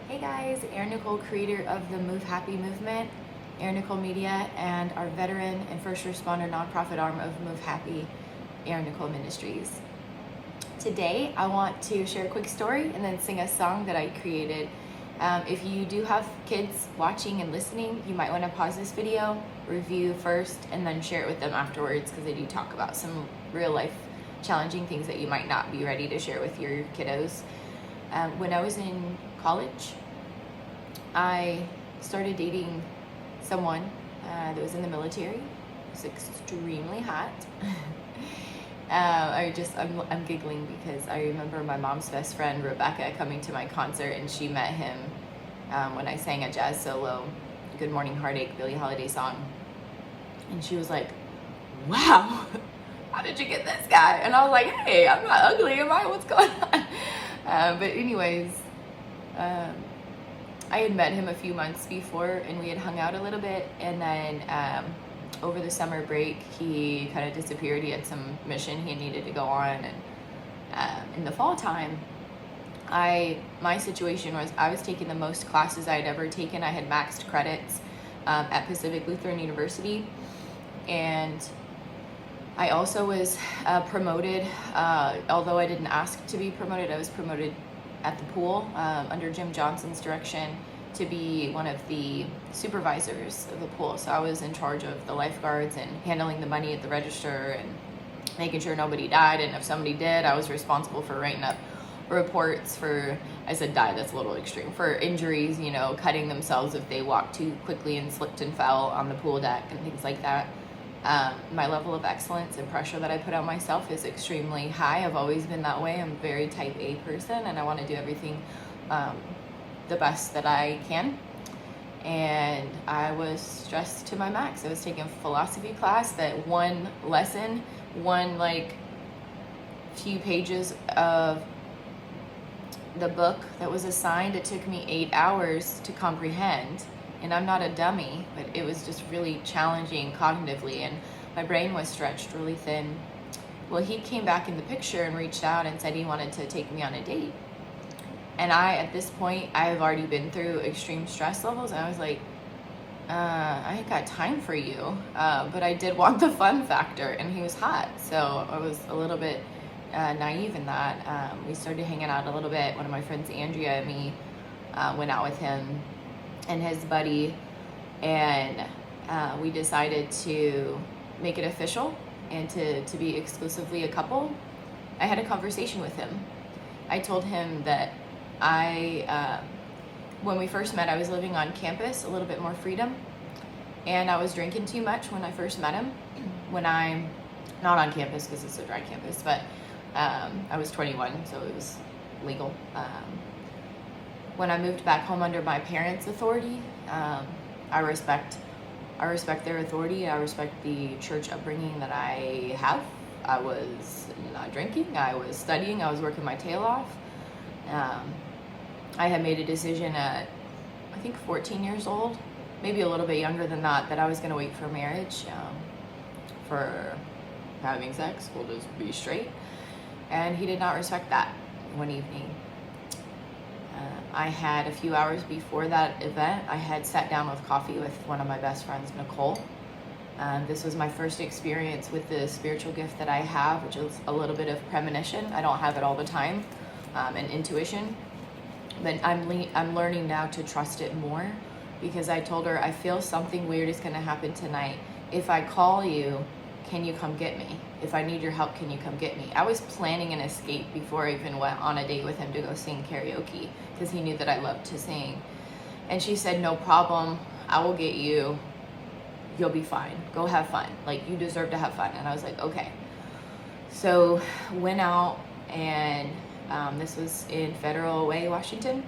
Hey guys, Erin Nicole, creator of the Move Happy movement, Erin Nicole Media, and our veteran and first responder nonprofit arm of Move Happy, Erin Nicole Ministries. Today, I want to share a quick story and then sing a song that I created. If you do have kids watching and listening, you might want to pause this video, review first, and then share it with them afterwards, because I do talk about some real life challenging things that you might not be ready to share with your kiddos. When I was in college, I started dating someone that was in the military. It was extremely hot. I'm giggling because I remember my mom's best friend Rebecca coming to my concert, and she met him when I sang a jazz solo, Good Morning Heartache, Billie Holiday song. And she was like, wow, how did you get this guy? And I was like, hey, I'm not ugly, am I? What's going on? But anyways, I had met him a few months before, and we had hung out a little bit, and then over the summer break, he kind of disappeared. He had some mission he needed to go on, and in the fall time, my situation was I was taking the most classes I had ever taken. I had maxed credits at Pacific Lutheran University, and I also was promoted, although I didn't ask to be promoted. I was promoted at the pool under Jim Johnson's direction to be one of the supervisors of the pool. So I was in charge of the lifeguards and handling the money at the register and making sure nobody died. And if somebody did, I was responsible for writing up reports for, I said die, that's a little extreme, for injuries, cutting themselves if they walked too quickly and slipped and fell on the pool deck and things like that. My level of excellence and pressure that I put on myself is extremely high. I've always been that way. I'm a very type A person, and I want to do everything the best that I can. And I was stressed to my max. I was taking a philosophy class that one lesson, few pages of the book that was assigned, it took me 8 hours to comprehend. And I'm not a dummy, but it was just really challenging cognitively, and my brain was stretched really thin. Well, he came back in the picture and reached out and said he wanted to take me on a date. And at this point, I have already been through extreme stress levels, and I was like, I ain't got time for you. But I did want the fun factor, and he was hot. So I was a little bit naive in that. We started hanging out a little bit. One of my friends, Andrea, and me went out with him and his buddy, and we decided to make it official and to be exclusively a couple. I had a conversation with him. I told him that when we first met, I was living on campus, a little bit more freedom, and I was drinking too much when I first met him. When I'm not on campus, because it's a dry campus, but I was 21, so it was legal. When I moved back home under my parents' authority, I respect their authority. I respect the church upbringing that I have. I was not drinking. I was studying. I was working my tail off. I had made a decision at, I think, 14 years old, maybe a little bit younger than that I was going to wait for marriage, for having sex. We'll just be straight. And he did not respect that one evening. I had a few hours before that event, I had sat down with coffee with one of my best friends, Nicole. This was my first experience with the spiritual gift that I have, which is a little bit of premonition. I don't have it all the time, and intuition, but I'm learning now to trust it more, because I told her, I feel something weird is going to happen tonight. If I call you, can you come get me? If I need your help, can you come get me? I was planning an escape before I even went on a date with him to go sing karaoke, because he knew that I loved to sing. And she said, no problem, I will get you. You'll be fine. Go have fun. You deserve to have fun. And I was like, okay. So went out, and this was in Federal Way, Washington.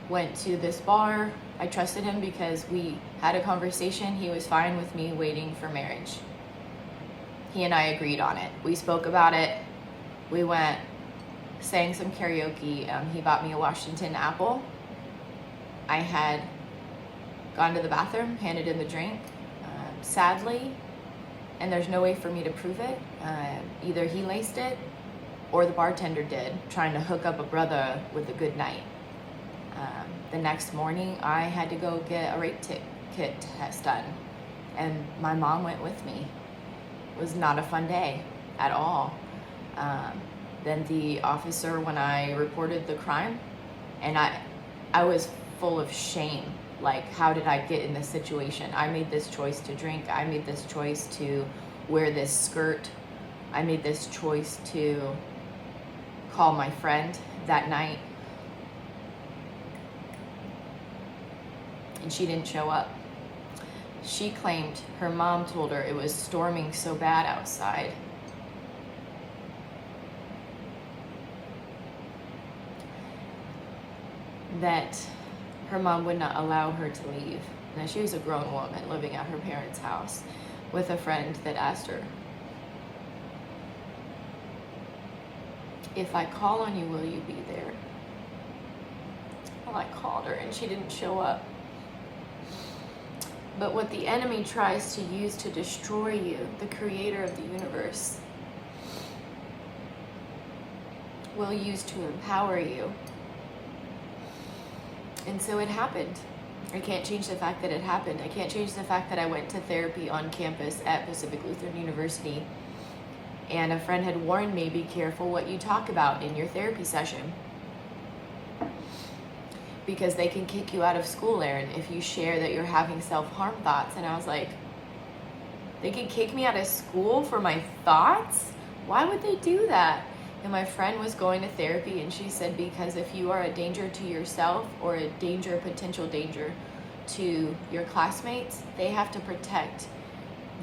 Went to this bar. I trusted him because we had a conversation. He was fine with me waiting for marriage. He and I agreed on it. We spoke about it. We went, sang some karaoke. He bought me a Washington apple. I had gone to the bathroom, handed him the drink. Sadly, and there's no way for me to prove it, either he laced it or the bartender did, trying to hook up a brother with a good night. The next morning, I had to go get a rape kit test done, and my mom went with me. It was not a fun day at all. Then the officer, when I reported the crime, and I was full of shame. Like, how did I get in this situation? I made this choice to drink. I made this choice to wear this skirt. I made this choice to call my friend that night. And she didn't show up. She claimed her mom told her it was storming so bad outside. That her mom would not allow her to leave. Now, she was a grown woman living at her parents' house with a friend that asked her, "If I call on you, will you be there?" Well, I called her and she didn't show up. But what the enemy tries to use to destroy you, the creator of the universe, will use to empower you. And so it happened. I can't change the fact that it happened. I can't change the fact that I went to therapy on campus at Pacific Lutheran University. And a friend had warned me, be careful what you talk about in your therapy session, because they can kick you out of school, Erin, if you share that you're having self-harm thoughts. And I was like, they could kick me out of school for my thoughts? Why would they do that? And my friend was going to therapy, and she said, because if you are a danger to yourself or a potential danger to your classmates, they have to protect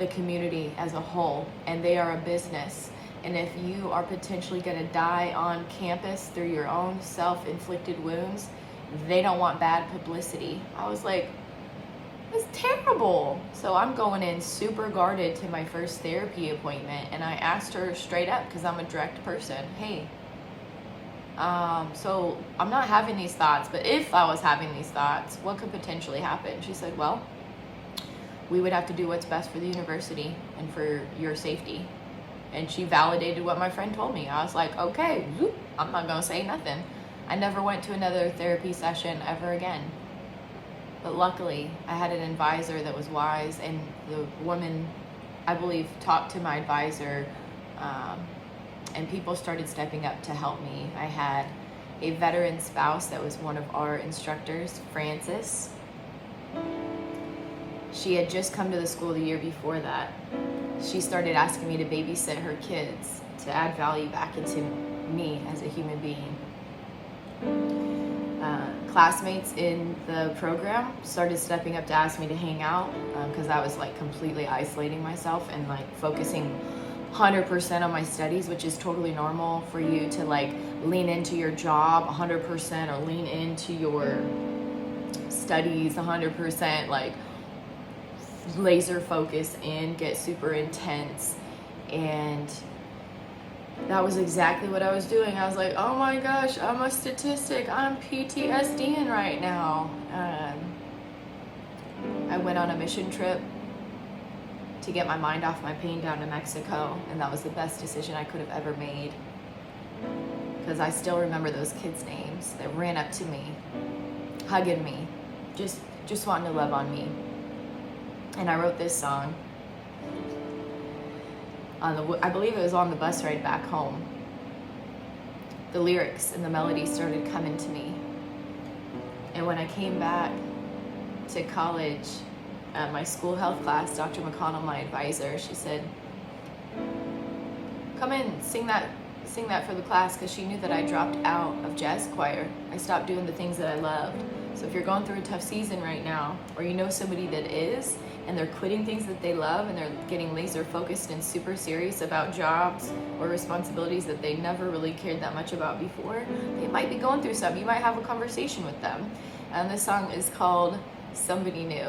the community as a whole, and they are a business. And if you are potentially going to die on campus through your own self-inflicted wounds, they don't want bad publicity. I was like, it's terrible. So I'm going in super guarded to my first therapy appointment, and I asked her straight up, because I'm a direct person, hey, so I'm not having these thoughts, but if I was having these thoughts, what could potentially happen? She said, well, we would have to do what's best for the university and for your safety. And she validated what my friend told me. I was like, okay, I'm not gonna say nothing. I never went to another therapy session ever again. But luckily, I had an advisor that was wise, and the woman, I believe, talked to my advisor, and people started stepping up to help me. I had a veteran spouse that was one of our instructors, Frances. She had just come to the school the year before that. She started asking me to babysit her kids to add value back into me as a human being. Classmates in the program started stepping up to ask me to hang out, because I was like completely isolating myself and like focusing 100% on my studies, which is totally normal for you to like lean into your job 100% or lean into your studies 100%, like laser focus in, get super intense. And that was exactly what I was doing. I was like, oh my gosh, I'm a statistic. I'm PTSDing right now. I went on a mission trip to get my mind off my pain down to Mexico, and that was the best decision I could have ever made, because I still remember those kids' names that ran up to me, hugging me, just wanting to love on me. And I wrote this song I believe it was on the bus ride back home. The lyrics and the melody started coming to me. And when I came back to college, my school health class, Dr. McConnell, my advisor, she said, come in, sing that for the class, because she knew that I dropped out of jazz choir. I stopped doing the things that I loved. So if you're going through a tough season right now, or you know somebody that is, and they're quitting things that they love, and they're getting laser focused and super serious about jobs or responsibilities that they never really cared that much about before, they might be going through something. You might have a conversation with them. And this song is called Somebody New.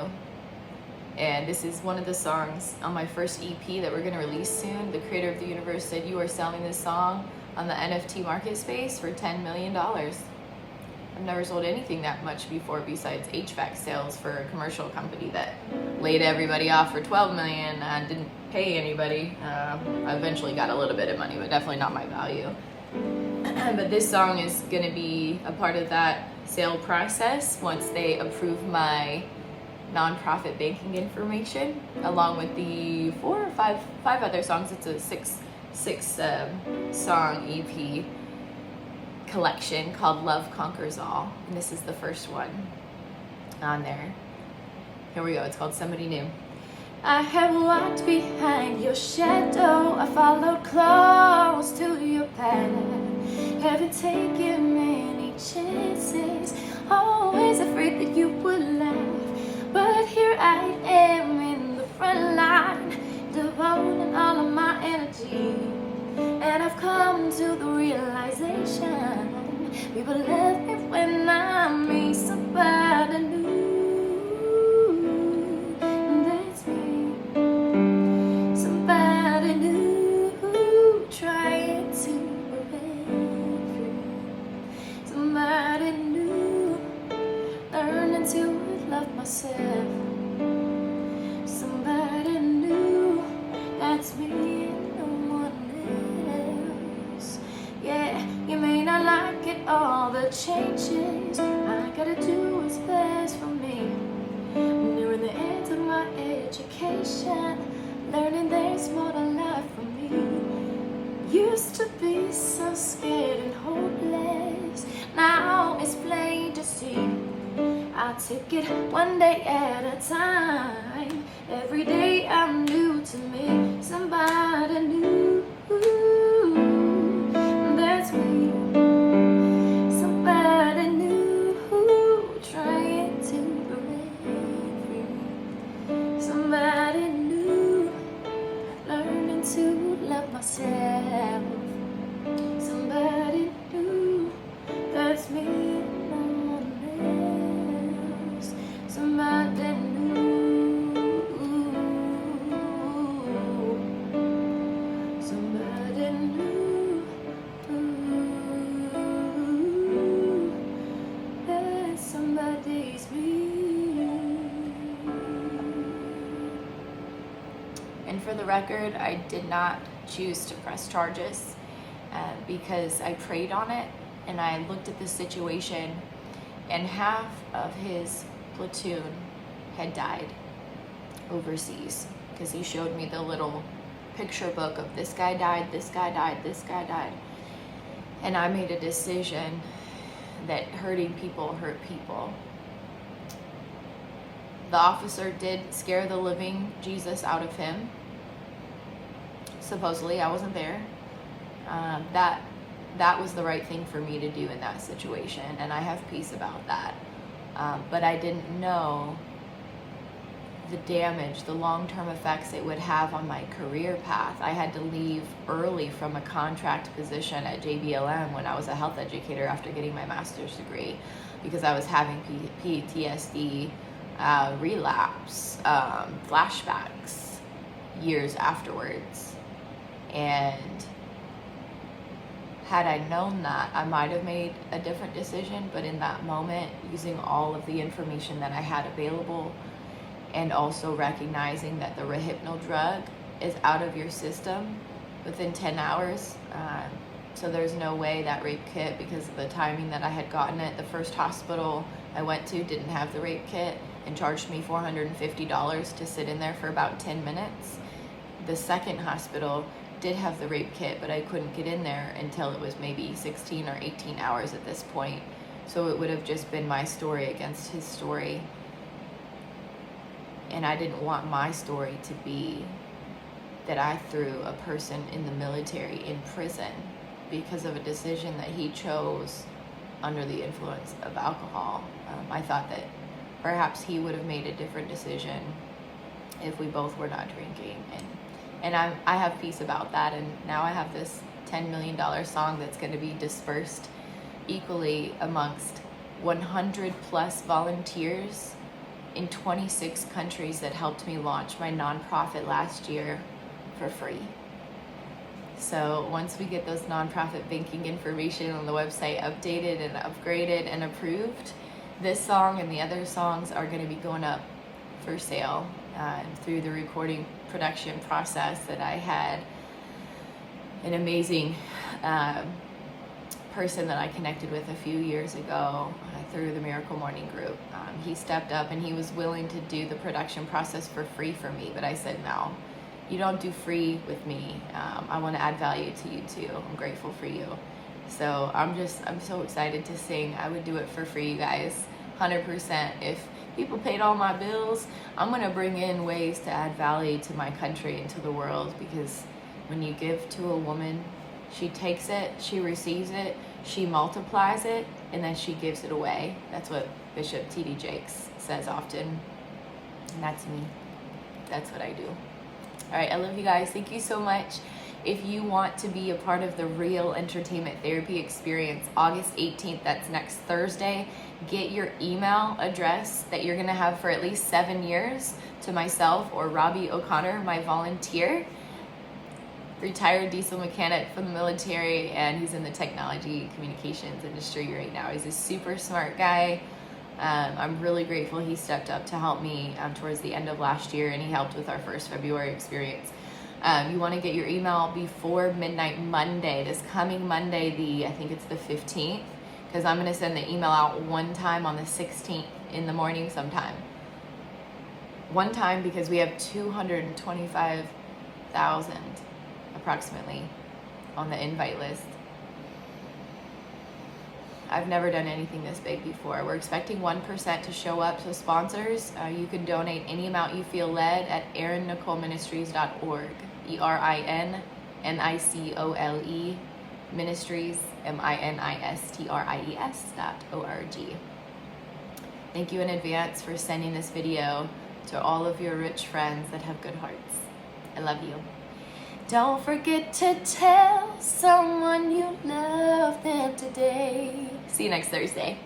And this is one of the songs on my first EP that we're gonna release soon. The creator of the universe said, you are selling this song on the NFT market space for $10 million. I've never sold anything that much before besides HVAC sales for a commercial company that laid everybody off for $12 million and didn't pay anybody. I eventually got a little bit of money, but definitely not my value. But this song is gonna be a part of that sale process once they approve my nonprofit banking information, along with the five other songs. It's a six song EP collection called Love Conquers All, and this is the first one on there. Here we go. It's called Somebody New. I have walked behind your shadow, I followed close to your path, haven't taken many chances, always afraid that you would laugh, but here I am in the front line, devoting all of my energy, and I've come to the realization, people love me when I meet somebody new. Myself, somebody new, that's me and no one else. Yeah, you may not like it, all the changes, I gotta do what's best for me. Nearing the end of my education, learning there's more to life for me. Used to be so scared and hopeless, now it's plain to see. I take it one day at a time. Every day I'm new to me. Somebody new, that's me. Somebody new, trying to break free. Somebody new, learning to love myself. Somebody new, that's me. Somebody new, somebody new, yeah, somebody's me. And for the record, I did not choose to press charges because I prayed on it and I looked at the situation, and half of his platoon had died overseas, because he showed me the little picture book of this guy died, this guy died, this guy died. And I made a decision that hurting people hurt people. The officer did scare the living Jesus out of him. Supposedly, I wasn't there. That was the right thing for me to do in that situation, and I have peace about that. But I didn't know the damage, the long-term effects it would have on my career path. I had to leave early from a contract position at JBLM when I was a health educator after getting my master's degree, because I was having PTSD, relapse, flashbacks years afterwards. And had I known that, I might have made a different decision, but in that moment, using all of the information that I had available, and also recognizing that the Rehypnol drug is out of your system within 10 hours. So there's no way that rape kit, because of the timing that I had gotten it, the first hospital I went to didn't have the rape kit and charged me $450 to sit in there for about 10 minutes. The second hospital did have the rape kit, but I couldn't get in there until it was maybe 16 or 18 hours at this point. So it would have just been my story against his story. And I didn't want my story to be that I threw a person in the military in prison because of a decision that he chose under the influence of alcohol. I thought that perhaps he would have made a different decision if we both were not drinking. And I have peace about that, and now I have this $10 million song that's going to be dispersed equally amongst 100 plus volunteers in 26 countries that helped me launch my nonprofit last year for free. So once we get those nonprofit banking information on the website updated and upgraded and approved, this song and the other songs are going to be going up for sale through the recording production process that I had an amazing person that I connected with a few years ago through the Miracle Morning group. He stepped up and he was willing to do the production process for free for me, but I said, no, you don't do free with me. I want to add value to you too. I'm grateful for you. So I'm so excited to sing. I would do it for free, you guys, 100%. If people paid all my bills, I'm gonna bring in ways to add value to my country and to the world, because when you give to a woman, she takes it, she receives it, she multiplies it, and then she gives it away. That's what Bishop T.D. Jakes says often, and that's me. That's what I do. All right, I love you guys. Thank you so much. If you want to be a part of the Real Entertainment Therapy Experience, August 18th, that's next Thursday, get your email address that you're gonna have for at least 7 years to myself or Robbie O'Connor, my volunteer, retired diesel mechanic from the military, and he's in the technology communications industry right now. He's a super smart guy. I'm really grateful he stepped up to help me towards the end of last year, and he helped with our first February experience. You want to get your email before midnight Monday, this coming Monday, I think it's the 15th, because I'm going to send the email out one time on the 16th in the morning sometime. One time, because we have 225,000 approximately on the invite list. I've never done anything this big before. We're expecting 1% to show up. So sponsors, you can donate any amount you feel led at erinnicoleministries.org. ERINNICOLE Ministries, MINISTRIES.org. Thank you in advance for sending this video to all of your rich friends that have good hearts. I love you. Don't forget to tell someone you love them today. See you next Thursday.